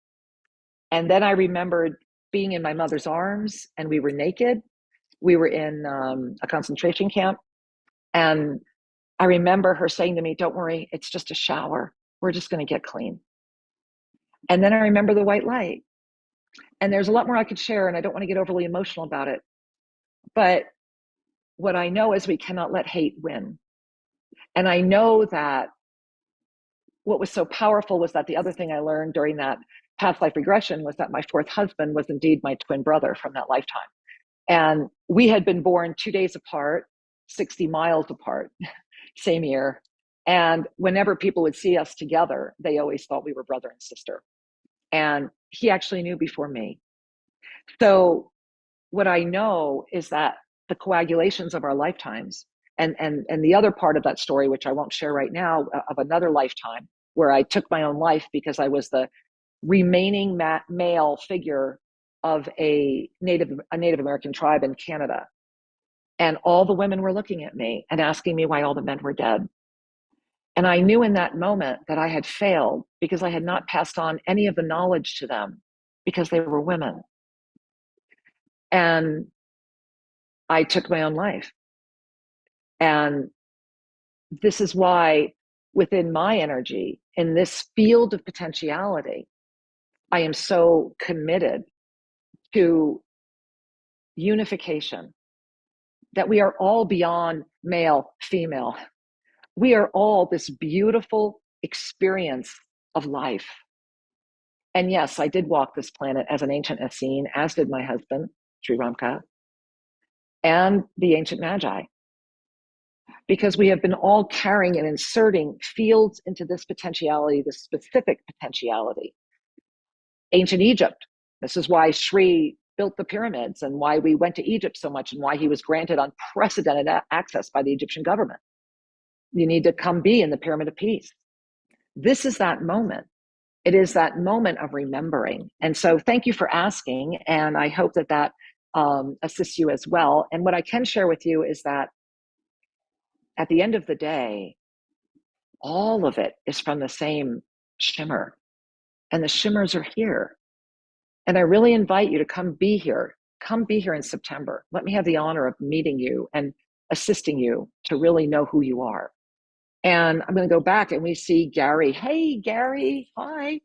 And then I remembered being in my mother's arms, and we were naked. We were in a concentration camp. And I remember her saying to me, "Don't worry, it's just a shower. We're just going to get clean." And then I remember the white light. And there's a lot more I could share, and I don't want to get overly emotional about it. But what I know is we cannot let hate win. And I know that what was so powerful was that the other thing I learned during that past life regression was that my fourth husband was indeed my twin brother from that lifetime. And we had been born 2 days apart, 60 miles apart, same year. And whenever people would see us together, they always thought we were brother and sister. And he actually knew before me. So what I know is that the coagulations of our lifetimes, and the other part of that story, which I won't share right now, of another lifetime where I took my own life because I was the remaining male figure of a Native American tribe in Canada. And all the women were looking at me and asking me why all the men were dead. And I knew in that moment that I had failed because I had not passed on any of the knowledge to them because they were women. And I took my own life. And this is why within my energy, in this field of potentiality, I am so committed to unification, that we are all beyond male, female. We are all this beautiful experience of life. And yes, I did walk this planet as an ancient Essene, as did my husband, Sri Ramka, and the ancient Magi, because we have been all carrying and inserting fields into this potentiality, this specific potentiality. Ancient Egypt, this is why Sri built the pyramids and why we went to Egypt so much and why he was granted unprecedented access by the Egyptian government. You need to come be in the Pyramid of Peace. This is that moment. It is that moment of remembering. And so thank you for asking. And I hope that that assists you as well. And what I can share with you is that at the end of the day, all of it is from the same shimmer. And the shimmers are here. And I really invite you to come be here. Come be here in September. Let me have the honor of meeting you and assisting you to really know who you are. And I'm going to go back and we see Gary. Hey, Gary. Hi.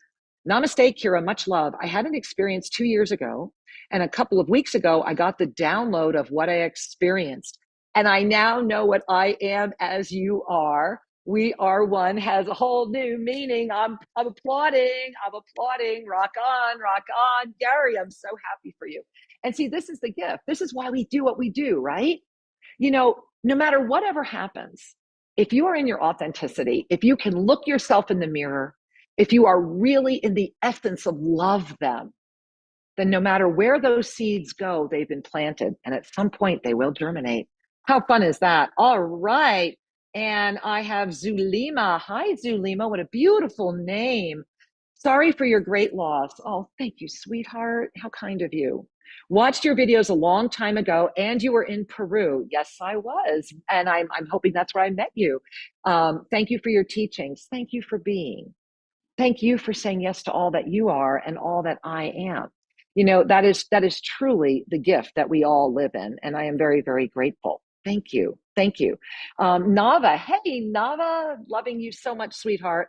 Namaste, Kira. Much love. I had an experience 2 years ago. And a couple of weeks ago, I got the download of what I experienced. And I now know what I am as you are. We are one has a whole new meaning. I'm applauding. I'm applauding. Rock on, rock on. Gary, I'm so happy for you. And see, this is the gift. This is why we do what we do, right? You know, no matter whatever happens, if you are in your authenticity, if you can look yourself in the mirror, if you are really in the essence of love them, then no matter where those seeds go, they've been planted. And at some point, they will germinate. How fun is that? All right. And I have Zulima. Hi, Zulima. What a beautiful name. Sorry for your great loss. Oh, thank you, sweetheart. How kind of you. Watched your videos a long time ago, and you were in Peru. Yes, I was. And I'm hoping that's where I met you. Thank you for your teachings. Thank you for being. Thank you for saying yes to all that you are and all that I am. You know, that is truly the gift that we all live in. And I am very, very grateful. Thank you. Thank you. Nava. Hey, Nava. Loving you so much, sweetheart.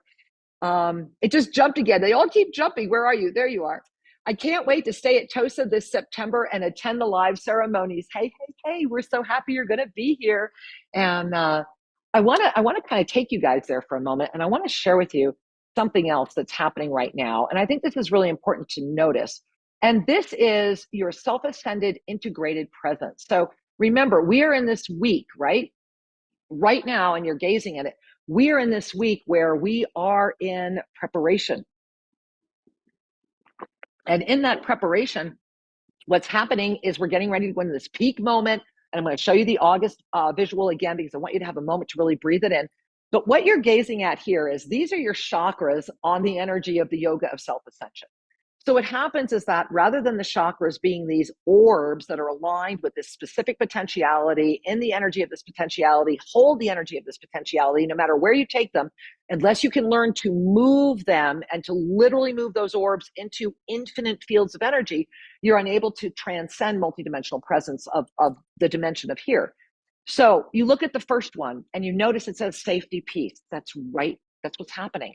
It just jumped again. They all keep jumping. Where are you? There you are. I can't wait to stay at TOSA this September and attend the live ceremonies. Hey, hey, hey, we're so happy you're going to be here. And I want to kind of take you guys there for a moment. And I want to share with you something else that's happening right now. And I think this is really important to notice. And this is your self-ascended integrated presence. So remember, we are in this week, right? Right now, and you're gazing at it. We are in this week where we are in preparation. And in that preparation, what's happening is we're getting ready to go into this peak moment. And I'm going to show you the August visual again, because I want you to have a moment to really breathe it in. But what you're gazing at here is these are your chakras on the energy of the Yoga of Self-Ascension. So what happens is that rather than the chakras being these orbs that are aligned with this specific potentiality, in the energy of this potentiality, hold the energy of this potentiality, no matter where you take them, unless you can learn to move them and to literally move those orbs into infinite fields of energy, you're unable to transcend multidimensional presence of the dimension of here. So you look at the first one and you notice it says safety, peace. That's right. That's what's happening.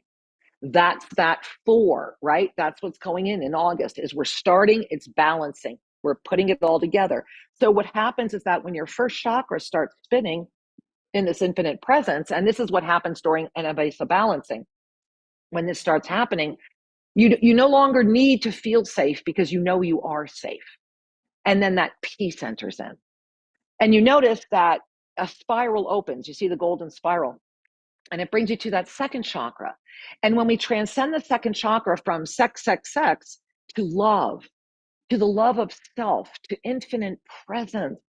That's that 4, right? That's what's going in August is we're starting, it's balancing. We're putting it all together. So what happens is that when your first chakra starts spinning in this infinite presence, and this is what happens during Anavasa balancing, when this starts happening, you no longer need to feel safe because you know you are safe. And then that peace enters in. And you notice that a spiral opens. You see the golden spiral. And it brings you to that second chakra. And when we transcend the second chakra from sex to love, to the love of self, to infinite presence,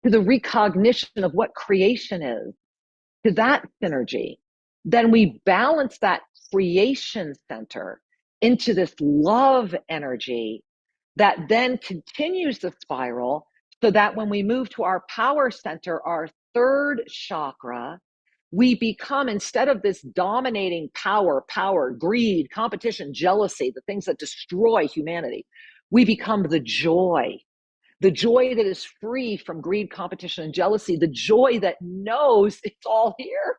to the recognition of what creation is, to that synergy, then we balance that creation center into this love energy that then continues the spiral, so that when we move to our power center, our third chakra, we become, instead of this dominating power, greed, competition, jealousy, the things that destroy humanity, we become the joy that is free from greed, competition, and jealousy, the joy that knows it's all here,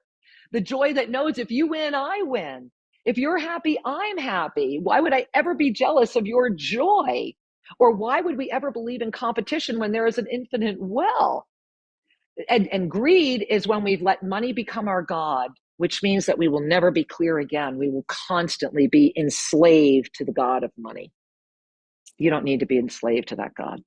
the joy that knows if you win, I win. If you're happy, I'm happy. Why would I ever be jealous of your joy? Or why would we ever believe in competition when there is an infinite well? And greed is when we've let money become our God, which means that we will never be clear again. We will constantly be enslaved to the God of money. You don't need to be enslaved to that God.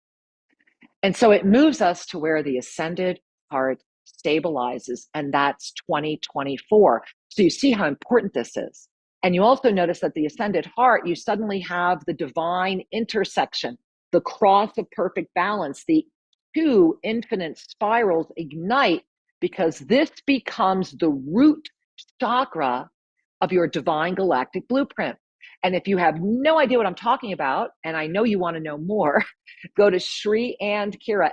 And so it moves us to where the ascended heart stabilizes, and that's 2024. So you see how important this is. And you also notice that the ascended heart, you suddenly have the divine intersection, the cross of perfect balance, the 2 infinite spirals ignite, because this becomes the root chakra of your divine galactic blueprint. And if you have no idea what I'm talking about, and I know you want to know more, go to SriandKira,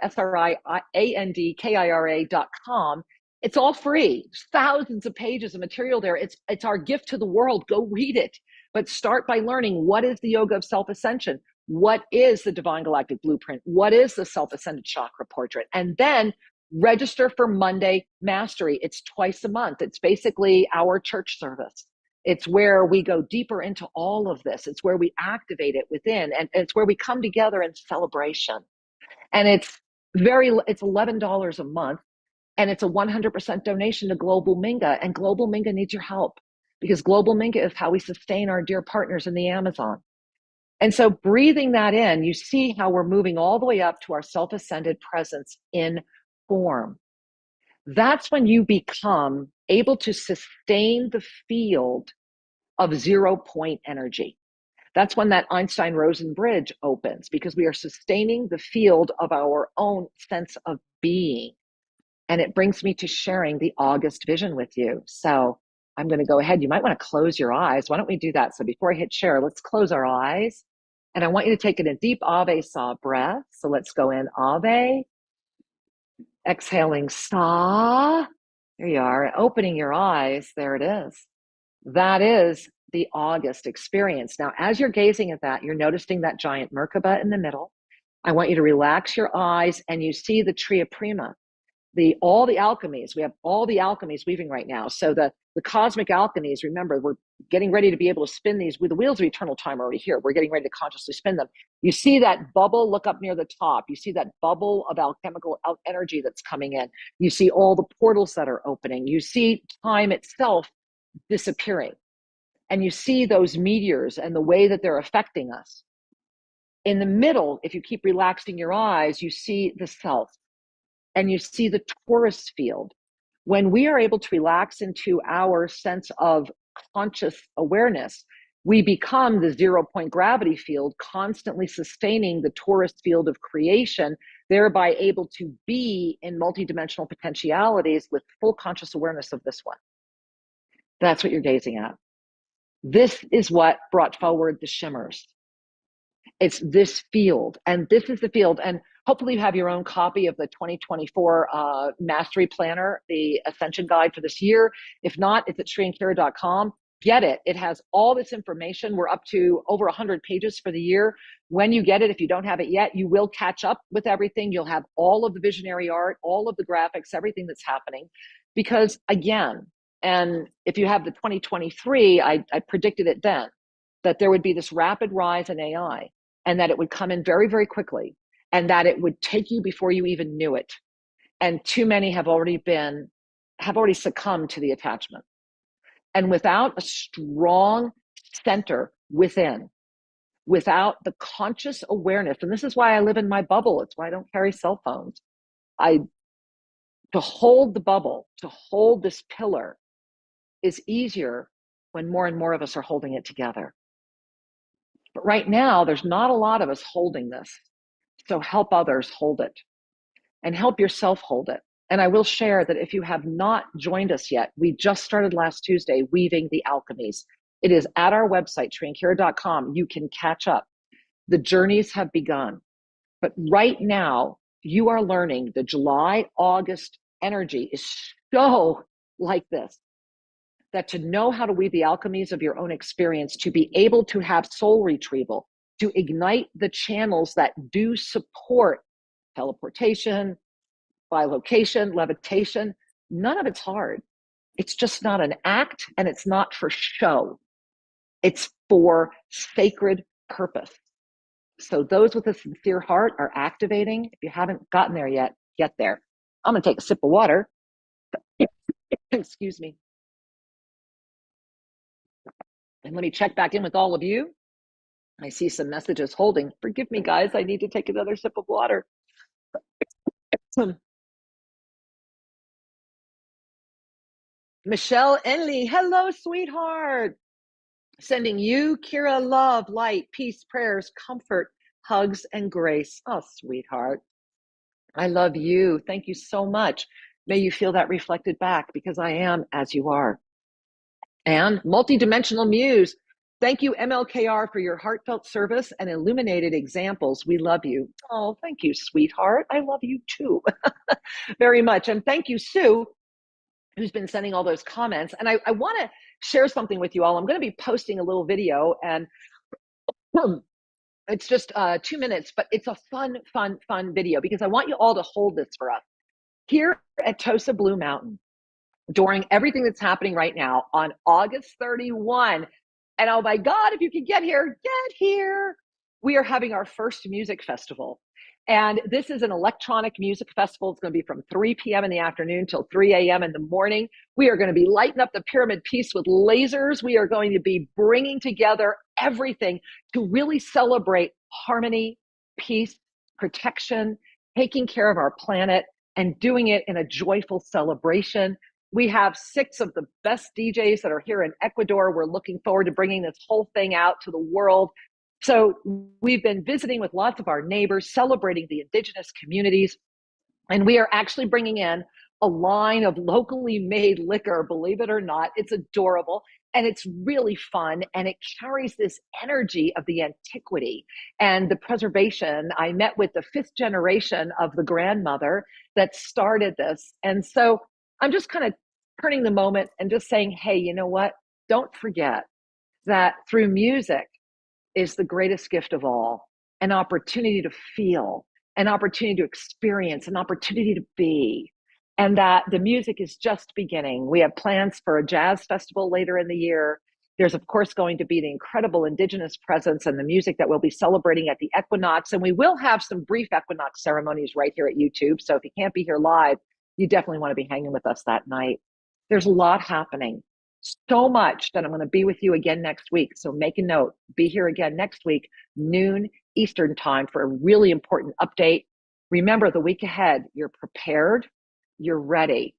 SriandKira.com. It's all free. There's thousands of pages of material there. It's our gift to the world. Go read it. But start by learning, what is the Yoga of Self-Ascension? What is the Divine Galactic Blueprint? What is the Self-Ascended Chakra Portrait? And then Register for Monday Mastery. It's twice a month. It's basically our church service. It's where we go deeper into all of this. It's where we activate it within, and it's where we come together in celebration. And it's $11 a month, and it's a 100% donation to Global Minga. And Global Minga needs your help, because Global Minga is how we sustain our dear partners in the Amazon. And so breathing that in, you see how we're moving all the way up to our self-ascended presence in form. That's when you become able to sustain the field of 0 point energy. That's when that Einstein-Rosen bridge opens, because we are sustaining the field of our own sense of being. And it brings me to sharing the August vision with you. So I'm going to go ahead. You might want to close your eyes. Why don't we do that? So before I hit share, let's close our eyes. And I want you to take in a deep Ave Sa breath. So let's go in Ave. Exhaling Sa. There you are. Opening your eyes. There it is. That is the August experience. Now, as you're gazing at that, you're noticing that giant Merkaba in the middle. I want you to relax your eyes, and you see the Tria Prima. All the alchemies. We have all the alchemies weaving right now. So the cosmic alchemies, remember, we're getting ready to be able to spin these with the wheels of eternal time already here. We're getting ready to consciously spin them. You see that bubble, look up near the top. You see that bubble of alchemical energy that's coming in. You see all the portals that are opening. You see time itself disappearing. And you see those meteors and the way that they're affecting us. In the middle, if you keep relaxing your eyes, you see the self. And you see the Taurus field. When we are able to relax into our sense of conscious awareness, we become the 0 point gravity field, constantly sustaining the Taurus field of creation, thereby able to be in multidimensional potentialities with full conscious awareness of this one. That's what you're gazing at. This is what brought forward the shimmers. It's this field, and this is the field. And hopefully you have your own copy of the 2024 Mastery Planner, the Ascension Guide for this year. If not, it's at SriandKira.com. Get it. It has all this information. We're up to over 100 pages for the year. When you get it, if you don't have it yet, you will catch up with everything. You'll have all of the visionary art, all of the graphics, everything that's happening. Because again, and if you have the 2023, I predicted it then, that there would be this rapid rise in AI, and that it would come in very, very quickly, and that it would take you before you even knew it. And too many have already succumbed to the attachment. And without a strong center within, without the conscious awareness, and this is why I live in my bubble, it's why I don't carry cell phones. To hold the bubble, to hold this pillar is easier when more and more of us are holding it together. But right now, there's not a lot of us holding this. So help others hold it, and help yourself hold it. And I will share that if you have not joined us yet, we just started last Tuesday weaving the alchemies. It is at our website, SriandKira.com. You can catch up. The journeys have begun. But right now, you are learning the July, August energy is so like this, that to know how to weave the alchemies of your own experience, to be able to have soul retrieval, to ignite the channels that do support teleportation, bilocation, levitation, none of it's hard. It's just not an act, and it's not for show. It's for sacred purpose. So those with a sincere heart are activating. If you haven't gotten there yet, get there. I'm going to take a sip of water. Excuse me. And let me check back in with all of you. I see some messages holding. Forgive me, guys. I need to take another sip of water. Michelle Enley, hello, sweetheart. Sending you, Kira, love, light, peace, prayers, comfort, hugs, and grace. Oh, sweetheart. I love you. Thank you so much. May you feel that reflected back, because I am as you are. And multidimensional muse, thank you, MLKR, for your heartfelt service and illuminated examples. We love you. Oh, thank you, sweetheart. I love you too, very much. And thank you, Sue, who's been sending all those comments. And I want to share something with you all. I'm going to be posting a little video, and it's just 2 minutes, but it's a fun video, because I want you all to hold this for us. here at Tosa Blue Mountain, during everything that's happening right now on August 31. And oh my God, if you can get here, get here. We are having our first music festival. And this is an electronic music festival. It's going to be from 3 p.m. in the afternoon till 3 a.m. in the morning. We are going to be lighting up the pyramid piece with lasers. We are going to be bringing together everything to really celebrate harmony, peace, protection, taking care of our planet, and doing it in a joyful celebration. We have 6 of the best DJs that are here in Ecuador. We're looking forward to bringing this whole thing out to the world. So we've been visiting with lots of our neighbors, celebrating the indigenous communities, and we are actually bringing in a line of locally made liquor, believe it or not. It's adorable, and it's really fun, and it carries this energy of the antiquity and the preservation. I met with the 5th generation of the grandmother that started this, and so I'm just kind of turning the moment and just saying, hey, you know what? Don't forget that through music is the greatest gift of all, an opportunity to feel, an opportunity to experience, an opportunity to be, and that the music is just beginning. We have plans for a jazz festival later in the year. There's, of course, going to be the incredible indigenous presence and the music that we'll be celebrating at the equinox. And we will have some brief equinox ceremonies right here at YouTube. So if you can't be here live, you definitely want to be hanging with us that night. There's a lot happening. So much that I'm going to be with you again next week. So make a note, be here again next week, noon Eastern time, for a really important update. Remember, the week ahead, you're prepared, you're ready.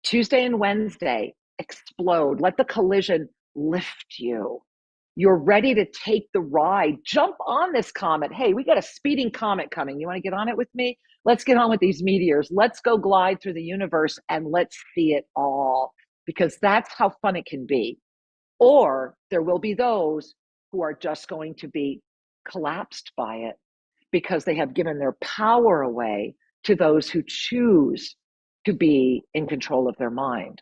Tuesday and Wednesday, explode. Let the collision lift you. You're ready to take the ride. Jump on this comet. Hey, we got a speeding comet coming. You want to get on it with me? Let's get on with these meteors. Let's go glide through the universe and let's see it all, because that's how fun it can be. Or there will be those who are just going to be collapsed by it because they have given their power away to those who choose to be in control of their mind.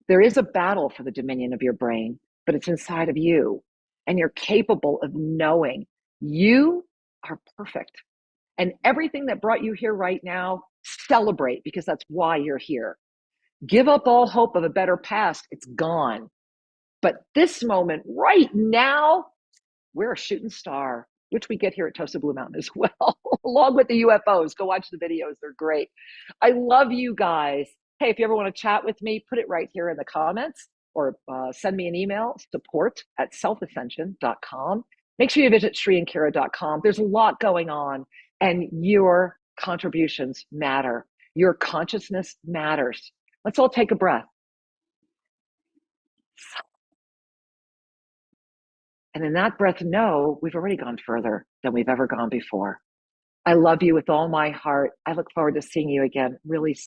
There is a battle for the dominion of your brain, but it's inside of you. And you're capable of knowing you are perfect. And everything that brought you here right now, celebrate, because that's why you're here. Give up all hope of a better past. It's gone. But this moment right now, we're a shooting star, which we get here at Tosa Blue Mountain as well, along with the UFOs. Go watch the videos. They're great. I love you guys. Hey, if you ever want to chat with me, put it right here in the comments, or send me an email, support@selfascension.com. Make sure you visit SriandKira.com. There's a lot going on, and your contributions matter. Your consciousness matters. Let's all take a breath. And in that breath, know we've already gone further than we've ever gone before. I love you with all my heart. I look forward to seeing you again really soon.